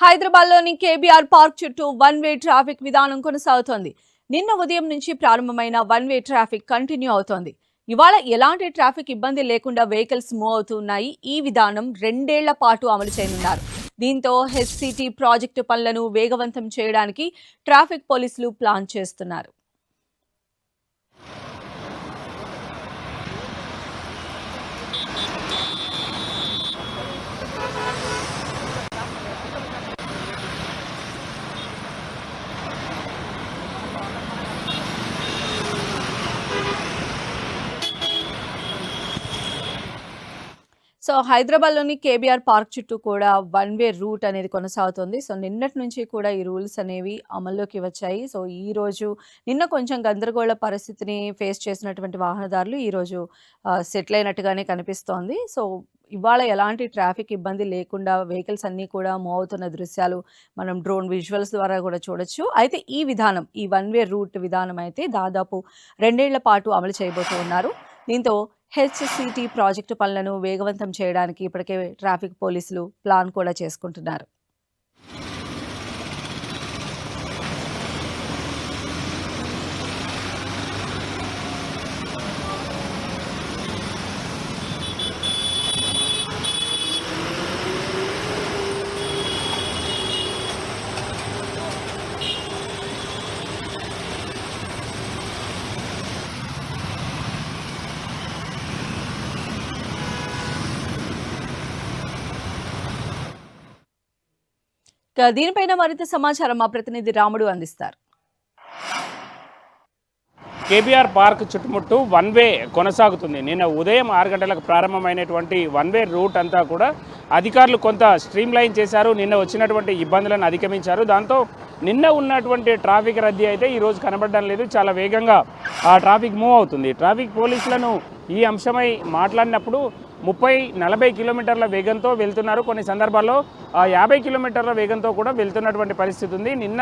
హైదరాబాద్లోని KBR park చుట్టూ one way traffic విధానం కొనసాగుతోంది. నిన్న ఉదయం నుంచి ప్రారంభమైన వన్ వే ట్రాఫిక్ కంటిన్యూ అవుతోంది. ఇవాళ ఎలాంటి ట్రాఫిక్ ఇబ్బంది లేకుండా వెహికల్స్ మూవ్ అవుతున్నాయి. ఈ విధానం 2 ఏళ్ల పాటు అమలు చేయనున్నారు. దీంతో హెచ్సిటీ ప్రాజెక్టు పనులను వేగవంతం చేయడానికి ట్రాఫిక్ పోలీసులు ప్లాన్ చేస్తున్నారు. సో హైదరాబాద్లోని కేబీఆర్ పార్క్ చుట్టూ కూడా వన్ వే రూట్ అనేది కొనసాగుతుంది. సో నిన్నటి నుంచి కూడా ఈ రూల్స్ అనేవి అమల్లోకి వచ్చాయి. సో నిన్న కొంచెం గందరగోళ పరిస్థితిని ఫేస్ చేసినటువంటి వాహనదారులు ఈరోజు సెటిల్ అయినట్టుగానే కనిపిస్తోంది. సో ఇవాళ ఎలాంటి ట్రాఫిక్ ఇబ్బంది లేకుండా వెహికల్స్ అన్నీ కూడా మూవ్ అవుతున్న దృశ్యాలు మనం డ్రోన్ విజువల్స్ ద్వారా కూడా చూడొచ్చు. అయితే ఈ వన్ వే రూట్ విధానం అయితే దాదాపు 2 ఏళ్ల పాటు అమలు చేయబోతూ ఉన్నారు. దీంతో హెచ్సిటీ ప్రాజెక్టు పనులను వేగవంతం చేయడానికి ఇప్పటికే ట్రాఫిక్ పోలీసులు ప్లాన్ కూడా చేసుకుంటున్నారు. దీనిపైన మరింత సమాచారం మా ప్రతినిధి రాముడు అందిస్తారు. కేబీఆర్ పార్క్ చుట్టుముట్టు వన్ వే కొనసాగుతుంది. నిన్న ఉదయం 6 గంటలకు ప్రారంభమైనటువంటి వన్ వే రూట్ అంతా కూడా అధికారులు కొంత స్ట్రీమ్ లైన్ చేశారు. నిన్న వచ్చినటువంటి ఇబ్బందులను అధిగమించారు. దాంతో నిన్న ఉన్నటువంటి ట్రాఫిక్ రద్దీ అయితే ఈరోజు కనబడడం లేదు. చాలా వేగంగా ఆ ట్రాఫిక్ మూవ్ అవుతుంది. ట్రాఫిక్ పోలీసులను ఈ అంశమై మాట్లాడినప్పుడు 30-40 కిలోమీటర్ల వేగంతో వెళ్తున్నారు. కొన్ని సందర్భాల్లో 50 కిలోమీటర్ల వేగంతో కూడా వెళ్తున్నటువంటి పరిస్థితి ఉంది. నిన్న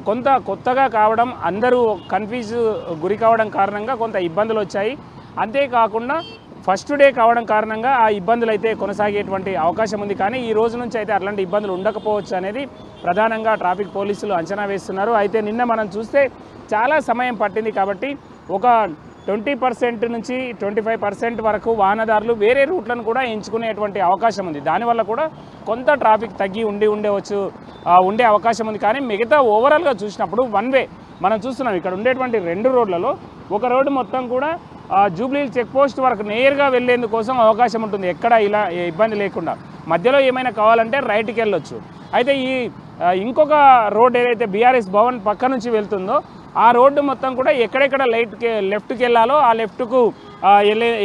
కొంత కొత్తగా కావడం, అందరూ కన్ఫ్యూజ్ గురి కావడం కారణంగా కొంత ఇబ్బందులు వచ్చాయి. అంతేకాకుండా ఫస్ట్ డే కావడం కారణంగా ఆ ఇబ్బందులు అయితే కొనసాగేటువంటి అవకాశం ఉంది. కానీ ఈ రోజు నుంచి అయితే అట్లాంటి ఇబ్బందులు ఉండకపోవచ్చు అనేది ప్రధానంగా ట్రాఫిక్ పోలీసులు అంచనా వేస్తున్నారు. అయితే నిన్న మనం చూస్తే చాలా సమయం పట్టింది కాబట్టి ఒక 20% నుంచి 25% వరకు వాహనదారులు వేరే రూట్లను కూడా ఎంచుకునేటువంటి అవకాశం ఉంది. దానివల్ల కూడా కొంత ట్రాఫిక్ తగ్గి ఉండే అవకాశం ఉంది. కానీ మిగతా ఓవరాల్గా చూసినప్పుడు వన్ వే మనం చూస్తున్నాం. ఇక్కడ ఉండేటువంటి 2 రోడ్లలో ఒక రోడ్డు మొత్తం కూడా జూబ్లీ చెక్ పోస్ట్ వరకు నేరుగా వెళ్లేందుకోసం అవకాశం ఉంటుంది. ఎక్కడ ఇలా ఇబ్బంది లేకుండా మధ్యలో ఏమైనా కావాలంటే రైట్కి వెళ్ళొచ్చు. అయితే ఇంకొక రోడ్ ఏదైతే బీఆర్ఎస్ భవన్ పక్క నుంచి వెళ్తుందో ఆ రోడ్డు మొత్తం కూడా ఎక్కడెక్కడ లెఫ్ట్కి వెళ్ళాలో ఆ లెఫ్ట్కు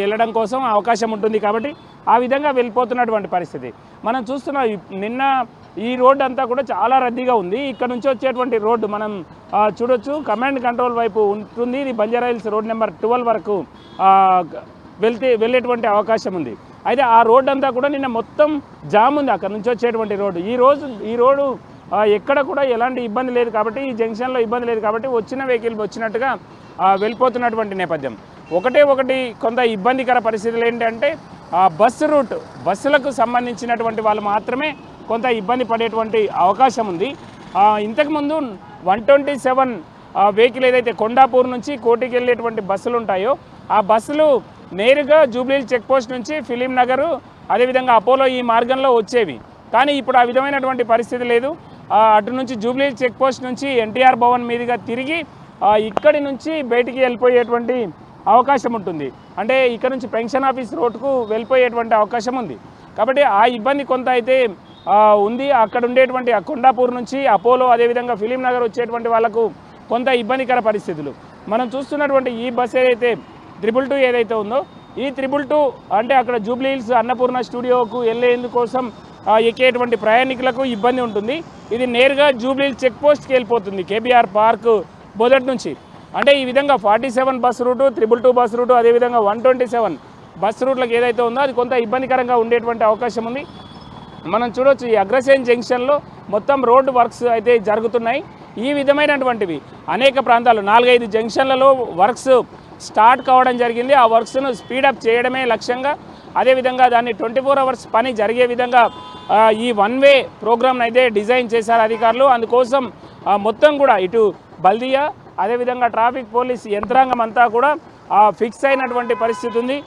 వెళ్ళడం కోసం అవకాశం ఉంటుంది. కాబట్టి ఆ విధంగా వెళ్ళిపోతున్నటువంటి పరిస్థితి మనం చూస్తున్నాం. నిన్న ఈ రోడ్డు అంతా కూడా చాలా రద్దీగా ఉంది. ఇక్కడ నుంచి వచ్చేటువంటి రోడ్డు మనం చూడొచ్చు. కమాండ్ కంట్రోల్ వైపు ఉంటుంది. ఇది బంజారాహిల్స్ రోడ్ నెంబర్ 12 వరకు వెళ్ళేటువంటి అవకాశం ఉంది. అయితే ఆ రోడ్డు అంతా కూడా నిన్న మొత్తం జామ్ ఉంది. అక్కడ నుంచి వచ్చేటువంటి రోడ్డు ఈ రోడ్డు ఎక్కడ కూడా ఎలాంటి ఇబ్బంది లేదు కాబట్టి, ఈ జంక్షన్లో ఇబ్బంది లేదు కాబట్టి వచ్చిన వెహికల్ వచ్చినట్టుగా వెళ్ళిపోతున్నటువంటి నేపథ్యం. ఒకటి కొంత ఇబ్బందికర పరిస్థితులు ఏంటంటే బస్సులకు సంబంధించినటువంటి వాళ్ళు మాత్రమే కొంత ఇబ్బంది పడేటువంటి అవకాశం ఉంది. ఇంతకుముందు 127 వెహికల్ ఏదైతే కొండాపూర్ నుంచి కోటికి వెళ్ళేటువంటి బస్సులు ఉంటాయో ఆ బస్సులు నేరుగా జూబ్లీ చెక్ పోస్ట్ నుంచి ఫిలిం నగరు అదేవిధంగా అపోలో ఈ మార్గంలో వచ్చేవి. కానీ ఇప్పుడు ఆ విధమైనటువంటి పరిస్థితి లేదు. అటు నుంచి జూబ్లీ చెక్ పోస్ట్ నుంచి ఎన్టీఆర్ భవన్ మీదుగా తిరిగి ఇక్కడి నుంచి బయటికి వెళ్ళిపోయేటువంటి అవకాశం ఉంటుంది. అంటే ఇక్కడ నుంచి పెన్షన్ ఆఫీస్ రోడ్కు వెళ్ళిపోయేటువంటి అవకాశం ఉంది. కాబట్టి ఆ ఇబ్బంది కొంత అయితే ఉంది. అక్కడ ఉండేటువంటి కొండాపూర్ నుంచి అపోలో అదేవిధంగా ఫిలిం నగర్ వచ్చేటువంటి వాళ్ళకు కొంత ఇబ్బందికర పరిస్థితులు. మనం చూస్తున్నటువంటి ఈ బస్ ఏదైతే 222 ఏదైతే ఉందో ఈ 222 అంటే అక్కడ జూబ్లీ హిల్స్ అన్నపూర్ణ స్టూడియోకు వెళ్ళేందుకోసం ఎక్కేటువంటి ప్రయాణికులకు ఇబ్బంది ఉంటుంది. ఇది నేరుగా జూబ్లీ చెక్ పోస్ట్కి వెళ్ళిపోతుంది కేబీఆర్ పార్క్ మొదటి నుంచి. అంటే ఈ విధంగా 47 బస్ రూటు, 222 బస్ రూటు అదేవిధంగా 127 బస్ రూట్లకు ఏదైతే ఉందో అది కొంత ఇబ్బందికరంగా ఉండేటువంటి అవకాశం ఉంది. మనం చూడవచ్చు ఈ అగ్రసేన్ జంక్షన్లో మొత్తం రోడ్డు వర్క్స్ అయితే జరుగుతున్నాయి. ఈ విధమైనటువంటివి అనేక ప్రాంతాలు 4-5 జంక్షన్లలో వర్క్స్ స్టార్ట్ కావడం జరిగింది. ఆ వర్క్స్ను స్పీడప్ చేయడమే లక్ష్యంగా అదేవిధంగా దాన్ని 24 అవర్స్ పని జరిగే విధంగా ఈ వన్ వే ప్రోగ్రామ్ని అయితే డిజైన్ చేశారు అధికారులు. అందుకోసం మొత్తం కూడా ఇటు బల్దియా అదేవిధంగా ట్రాఫిక్ పోలీస్ యంత్రాంగం అంతా కూడా ఫిక్స్ అయినటువంటి పరిస్థితి ఉంది.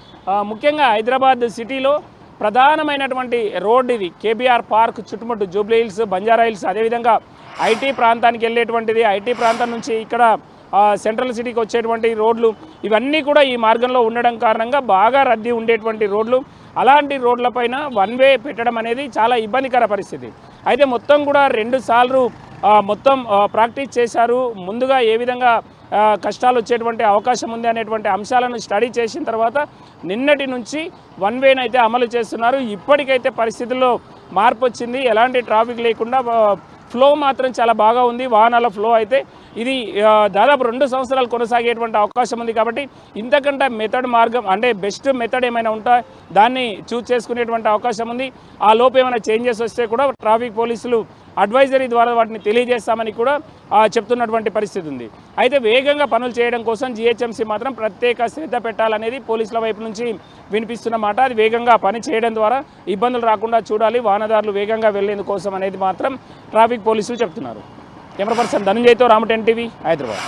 ముఖ్యంగా హైదరాబాద్ సిటీలో ప్రధానమైనటువంటి రోడ్డు ఇది. కేబీఆర్ పార్క్ చుట్టుముట్టు జూబ్లీ హిల్స్, బంజారా హిల్స్, అదేవిధంగా ఐటీ ప్రాంతానికి వెళ్ళేటువంటిది, ఐటీ ప్రాంతం నుంచి ఇక్కడ సెంట్రల్ సిటీకి వచ్చేటువంటి రోడ్లు ఇవన్నీ కూడా ఈ మార్గంలో ఉండడం కారణంగా బాగా రద్దీ ఉండేటువంటి రోడ్లు. అలాంటి రోడ్లపైన వన్ వే పెట్టడం అనేది చాలా ఇబ్బందికర పరిస్థితి. అయితే మొత్తం కూడా 2 సార్లు మొత్తం ప్రాక్టీస్ చేశారు. ముందుగా ఏ విధంగా కష్టాలు వచ్చేటువంటి అవకాశం ఉంది అనేటువంటి అంశాలను స్టడీ చేసిన తర్వాత నిన్నటి నుంచి వన్ వేని అయితే అమలు చేస్తున్నారు. ఇప్పటికైతే పరిస్థితుల్లో మార్పు వచ్చింది. ఎలాంటి ట్రాఫిక్ లేకుండా ఫ్లో మాత్రం చాలా బాగా ఉంది. వాహనాల ఫ్లో అయితే ఇది దాదాపు 2 సంవత్సరాలు కొనసాగేటువంటి అవకాశం ఉంది. కాబట్టి ఇంతకంటే మెథడ్ మార్గం అంటే బెస్ట్ మెథడ్ ఏమైనా ఉంటే దాన్ని చూస్ చేసుకునేటువంటి అవకాశం ఉంది. ఆ లోపు ఏమైనా చేంజెస్ వస్తే కూడా ట్రాఫిక్ పోలీసులు అడ్వైజరీ ద్వారా వాటిని తెలియజేస్తామని కూడా చెప్తున్నటువంటి పరిస్థితి ఉంది. అయితే వేగంగా పనులు చేయడం కోసం జిహెచ్ఎంసీ మాత్రం ప్రత్యేక శ్రద్ధ పెట్టాలనేది పోలీసుల వైపు నుంచి వినిపిస్తున్న మాట. అది వేగంగా పని చేయడం ద్వారా ఇబ్బందులు రాకుండా చూడాలి, వాహనదారులు వేగంగా వెళ్లేందుకోసం అనేది మాత్రం ట్రాఫిక్ పోలీసులు చెప్తున్నారు. కెమెరా పర్సన్ ధనంజయ్తో రామ 10 టీవీ హైదరాబాద్.